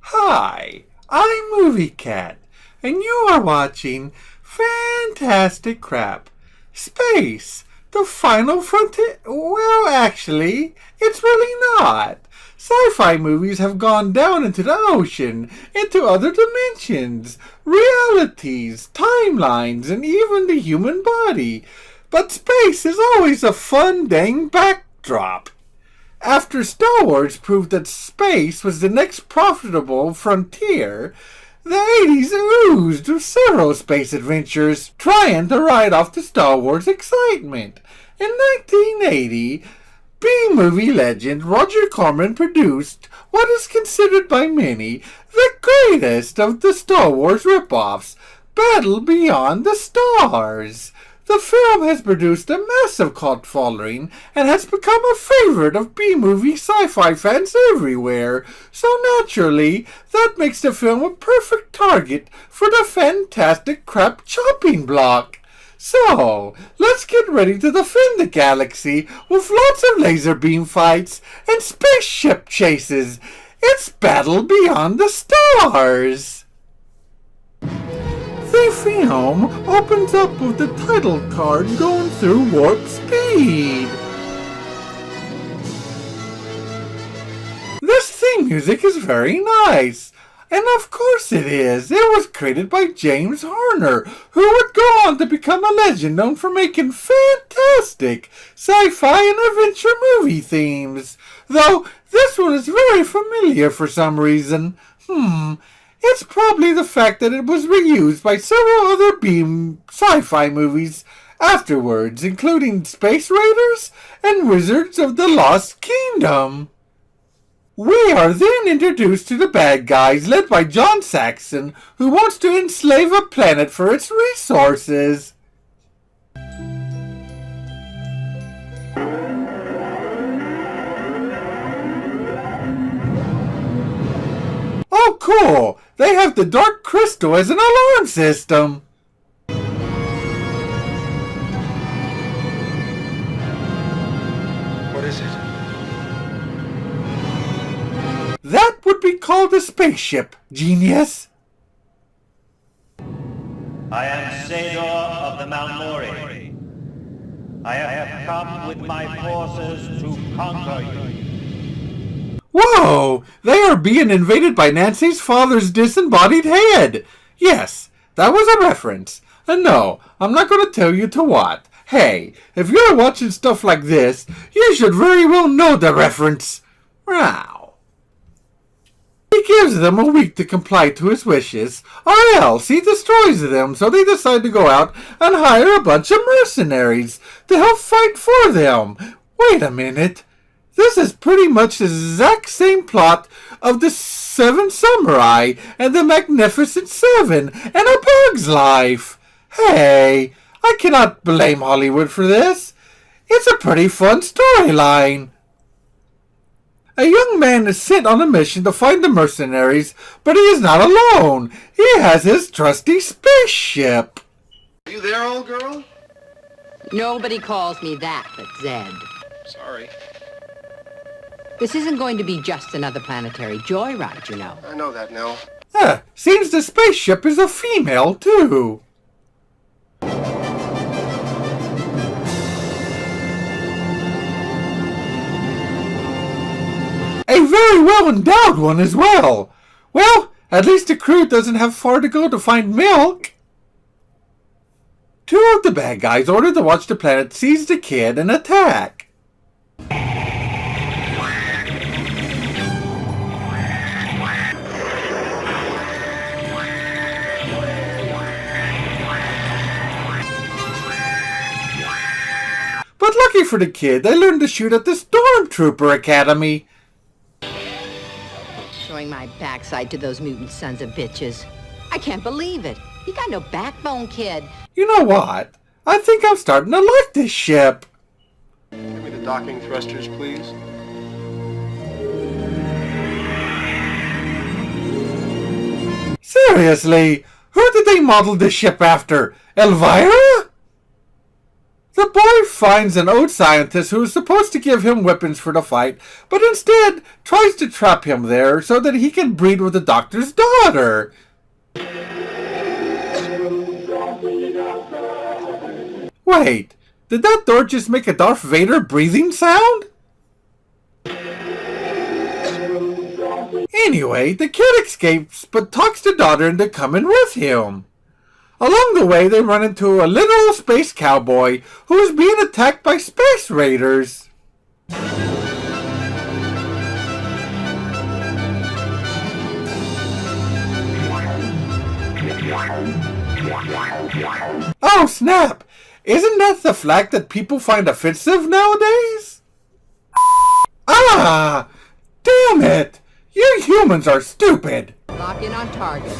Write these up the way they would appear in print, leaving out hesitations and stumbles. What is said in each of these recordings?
Hi, I'm Movie Cat, and you are watching Fantastic Crap. Space, the final frontier. Well, actually, it's really not. Sci-fi movies have gone down into the ocean, into other dimensions, realities, timelines, and even the human body. But space is always a fun dang backdrop. After Star Wars proved that space was the next profitable frontier, the 80s oozed with several space adventures trying to ride off the Star Wars excitement. In 1980, B-movie legend Roger Corman produced what is considered by many the greatest of the Star Wars ripoffs, Battle Beyond the Stars. The film has produced a massive cult following and has become a favorite of B-movie sci-fi fans everywhere, so naturally, that makes the film a perfect target for the Fantastic Crap chopping block. So, let's get ready to defend the galaxy with lots of laser beam fights and spaceship chases. It's Battle Beyond the Stars! The film opens up with the title card going through warp speed. This theme music is very nice. And of course it is. It was created by James Horner, who would go on to become a legend known for making fantastic sci-fi and adventure movie themes. Though this one is very familiar for some reason. It's probably the fact that it was reused by several other B sci-fi movies afterwards, including Space Raiders and Wizards of the Lost Kingdom. We are then introduced to the bad guys led by John Saxon, who wants to enslave a planet for its resources. Oh, cool! They have the Dark Crystal as an alarm system! What is it? That would be called a spaceship, genius! I am Sador of the Mount Mori. I have come with my forces to conquer you. Whoa! They are being invaded by Nancy's father's disembodied head! Yes, that was a reference. And no, I'm not going to tell you to what. Hey, if you're watching stuff like this, you should very well know the reference. Wow. He gives them a week to comply to his wishes, or else he destroys them, so they decide to go out and hire a bunch of mercenaries to help fight for them. Wait a minute. This is pretty much the exact same plot of the Seven Samurai and the Magnificent Seven and A Bug's Life. Hey, I cannot blame Hollywood for this. It's a pretty fun storyline. A young man is sent on a mission to find the mercenaries, but he is not alone. He has his trusty spaceship. Are you there, old girl? Nobody calls me that but Zed. Sorry. This isn't going to be just another planetary joyride, you know. I know that, Nell. Seems the spaceship is a female, too. A very well-endowed one as well. Well, at least the crew doesn't have far to go to find milk. Two of the bad guys order to watch the planet seize the kid and attack. But lucky for the kid, they learned to shoot at the Stormtrooper Academy. Showing my backside to those mutant sons of bitches. I can't believe it. You got no backbone, kid. You know what? I think I'm starting to like this ship. Give me the docking thrusters, please. Seriously, who did they model this ship after? Elvira? The boy finds an old scientist who is supposed to give him weapons for the fight, but instead tries to trap him there so that he can breed with the doctor's daughter. Wait, did that door just make a Darth Vader breathing sound? Anyway, the kid escapes but talks the daughter into coming with him. Along the way, they run into a literal space cowboy who is being attacked by space raiders. Oh snap! Isn't that the flag that people find offensive nowadays? Ah! Damn it! You humans are stupid! Lock in on target.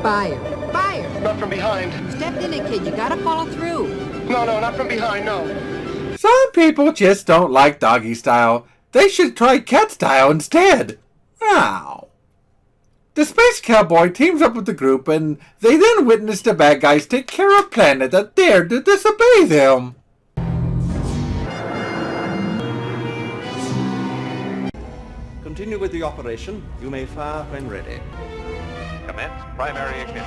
Fire. Fire! Not from behind. Step in it, kid. You gotta follow through. No, not from behind, no. Some people just don't like doggy style. They should try cat style instead. Ow. The space cowboy teams up with the group and they then witness the bad guys take care of a planet that dared to disobey them. Continue with the operation. You may fire when ready. Commence primary ignition.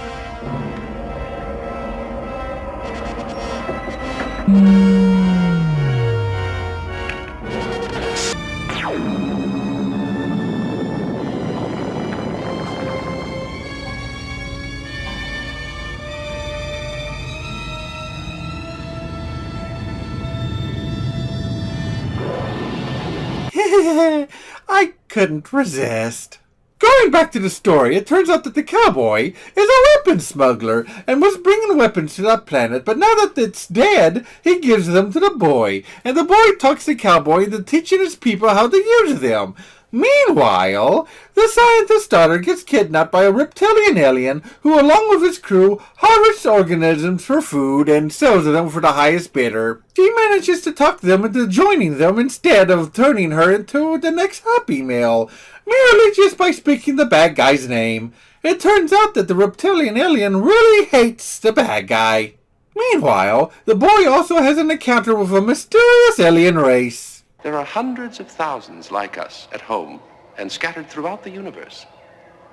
I couldn't resist. Going back to the story, it turns out that the cowboy is a weapons smuggler and was bringing weapons to that planet, but now that it's dead, he gives them to the boy, and the boy talks the cowboy into teaching his people how to use them. Meanwhile, the scientist's daughter gets kidnapped by a reptilian alien who, along with his crew, harvests organisms for food and sells them for the highest bidder. She manages to talk them into joining them instead of turning her into the next Happy Meal, merely just by speaking the bad guy's name. It turns out that the reptilian alien really hates the bad guy. Meanwhile, the boy also has an encounter with a mysterious alien race. There are hundreds of thousands like us at home and scattered throughout the universe.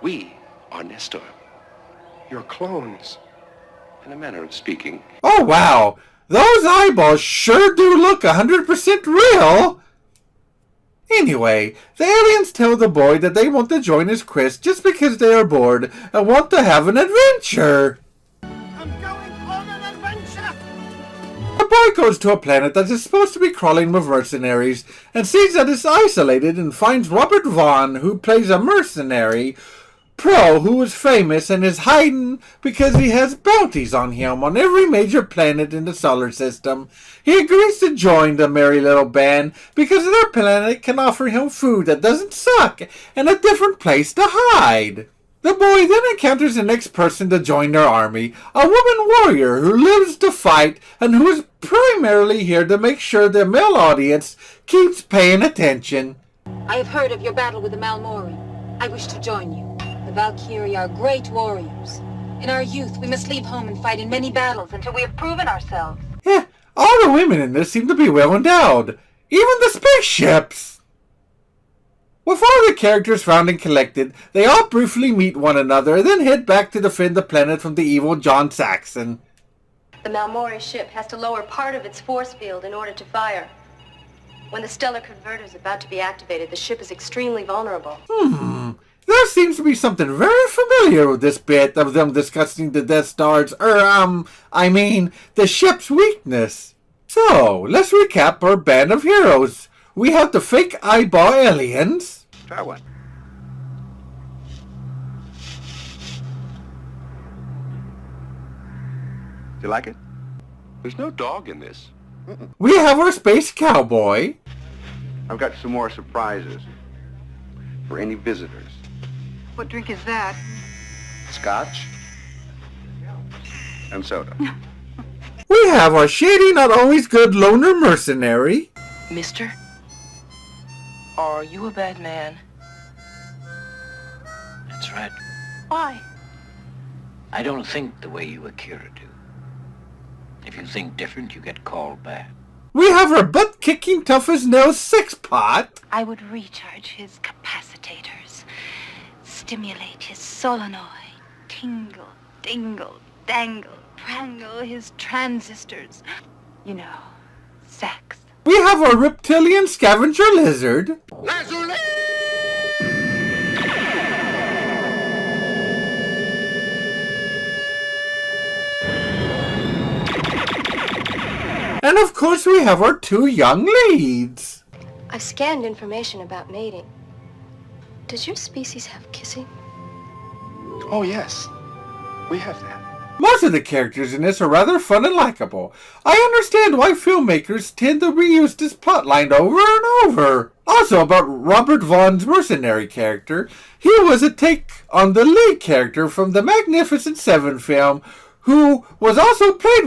We are Nestor. You're clones. In a manner of speaking. Oh wow, those eyeballs sure do look 100% real! Anyway, the aliens tell the boy that they want to join his quest just because they are bored and want to have an adventure. I'm going on an adventure! The boy goes to a planet that is supposed to be crawling with mercenaries and sees that it's isolated and finds Robert Vaughn, who plays a mercenary pro who is famous and is hiding because he has bounties on him on every major planet in the solar system. He agrees to join the merry little band because their planet can offer him food that doesn't suck and a different place to hide. The boy then encounters the next person to join their army, a woman warrior who lives to fight and who is primarily here to make sure the male audience keeps paying attention. I have heard of your battle with the Malmori. I wish to join you. The Valkyrie are great warriors. In our youth, we must leave home and fight in many battles until we have proven ourselves. Yeah, all the women in this seem to be well endowed. Even the spaceships! With all the characters found and collected, they all briefly meet one another and then head back to defend the planet from the evil John Saxon. The Malmori ship has to lower part of its force field in order to fire. When the stellar converter is about to be activated, the ship is extremely vulnerable. There seems to be something very familiar with this bit of them discussing the Death Star's, the ship's weakness. So, let's recap our band of heroes. We have the fake eyeball aliens. Try one. Do you like it? There's no dog in this. We have our space cowboy. I've got some more surprises for any visitors. What drink is that? Scotch and soda. We have our shady, not always good loner mercenary. Mister, are you a bad man? That's right. Why? I don't think the way you Akira do. If you think different, you get called back. We have our butt-kicking, tough-as-nails six-pot. I would recharge his capacitors, stimulate his solenoid, tingle, dingle, dangle, prangle his transistors. You know, sex. We have our reptilian scavenger lizard. Lazuli! And of course we have our two young leads. I've scanned information about mating. Does your species have kissing? Oh, yes. We have that. Most of the characters in this are rather fun and likable. I understand why filmmakers tend to reuse this plotline over and over. Also about Robert Vaughn's mercenary character, he was a take on the lead character from the Magnificent Seven film, who was also played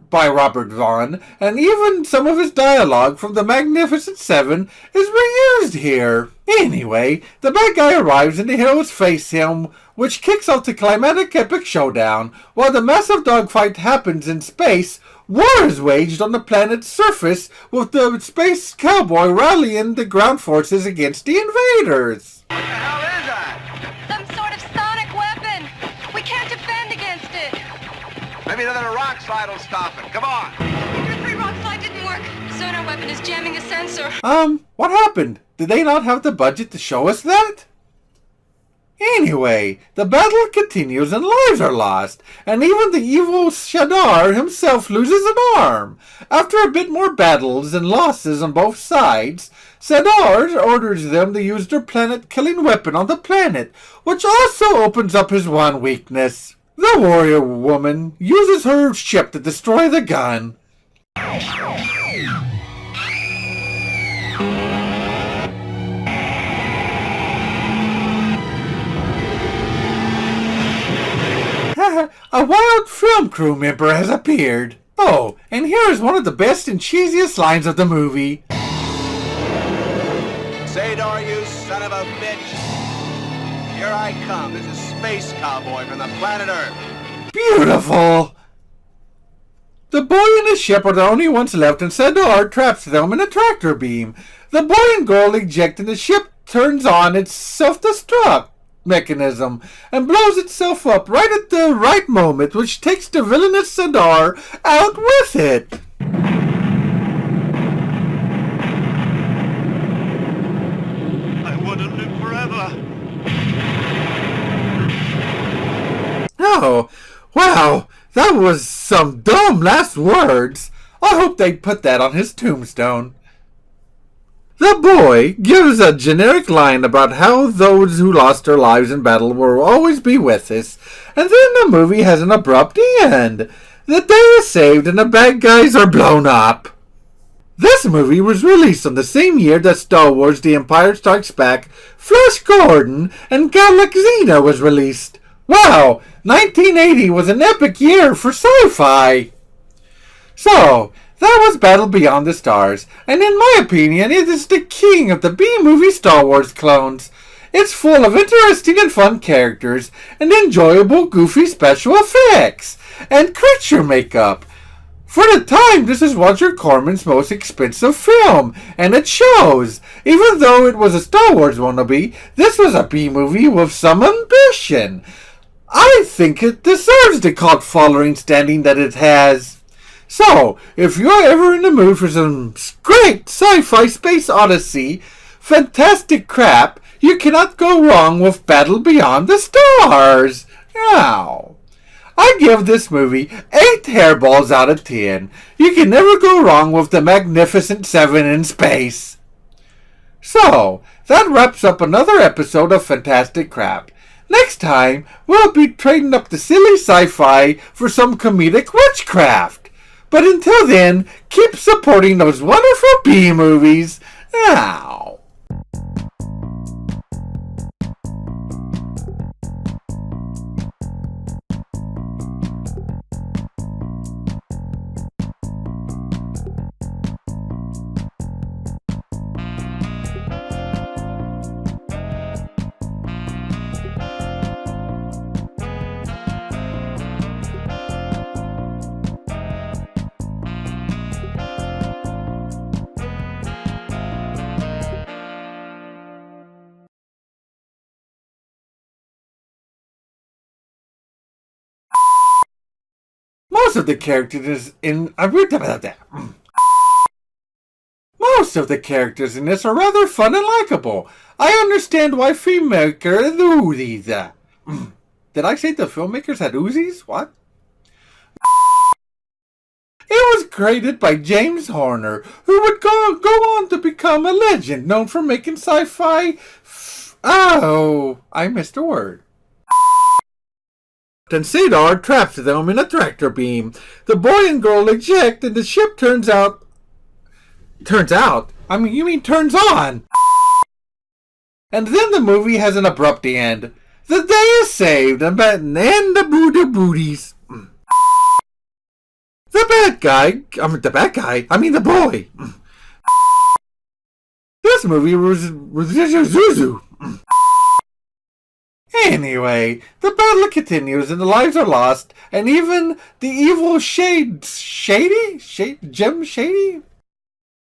by Robert Vaughn, and even some of his dialogue from the Magnificent Seven is reused here. Anyway, the bad guy arrives and the heroes face him, which kicks off the climatic epic showdown. While the massive dogfight happens in space, war is waged on the planet's surface, with the space cowboy rallying the ground forces against the invaders. What the hell is that? Some sort of sonic weapon. We can't defend against it. Maybe another rock slide will stop it. Come on. Your free rock slide didn't work. The sonar weapon is jamming a sensor. What happened? Did they not have the budget to show us that? Anyway, the battle continues and lives are lost, and even the evil Shadar himself loses an arm. After a bit more battles and losses on both sides, Shadar orders them to use their planet-killing weapon on the planet, which also opens up his one weakness. The warrior woman uses her ship to destroy the gun. A wild film crew member has appeared. Oh, and here is one of the best and cheesiest lines of the movie. Sador, you son of a bitch. Here I come. This is Space Cowboy from the planet Earth. Beautiful! The boy and his ship are the only ones left, and Sador traps them in a tractor beam. The boy and girl eject, and the ship turns on its self-destruct mechanism and blows itself up right at the right moment, which takes the villainous Sadar out with it. I want to live forever. Oh, wow, that was some dumb last words. I hope they put that on his tombstone. The boy gives a generic line about how those who lost their lives in battle will always be with us, and then the movie has an abrupt end. The day is saved and the bad guys are blown up. This movie was released on the same year that Star Wars The Empire Strikes Back, Flash Gordon, and Galaxina was released. Wow, 1980 was an epic year for sci-fi. So, that was Battle Beyond the Stars, and in my opinion, it is the king of the B-movie Star Wars clones. It's full of interesting and fun characters, and enjoyable, goofy special effects, and creature makeup. For the time, this is Roger Corman's most expensive film, and it shows. Even though it was a Star Wars wannabe, this was a B-movie with some ambition. I think it deserves the cult following standing that it has. So, if you're ever in the mood for some great sci-fi space odyssey, fantastic crap, you cannot go wrong with Battle Beyond the Stars. Now, I give this movie 8 hairballs out of 10. You can never go wrong with the Magnificent Seven in space. So, that wraps up another episode of Fantastic Crap. Next time, we'll be trading up the silly sci-fi for some comedic witchcraft. But until then, keep supporting those wonderful B-movies. Ow. Most of the characters in most of the characters in this are rather fun and likable. I understand why filmmaker the Uzis. Did I say the filmmakers had Uzis? What? It was created by James Horner, who would go on to become a legend known for making sci-fi. Oh, I missed a word. Then Sadar traps them in a tractor beam. The boy and girl eject, and the ship turns out. I mean, you mean turns on. And then the movie has an abrupt end. The day is saved, and the Buddha booties. The boy. This movie was Zuzu. Anyway, the battle continues and the lives are lost, and even the evil Jim Shady?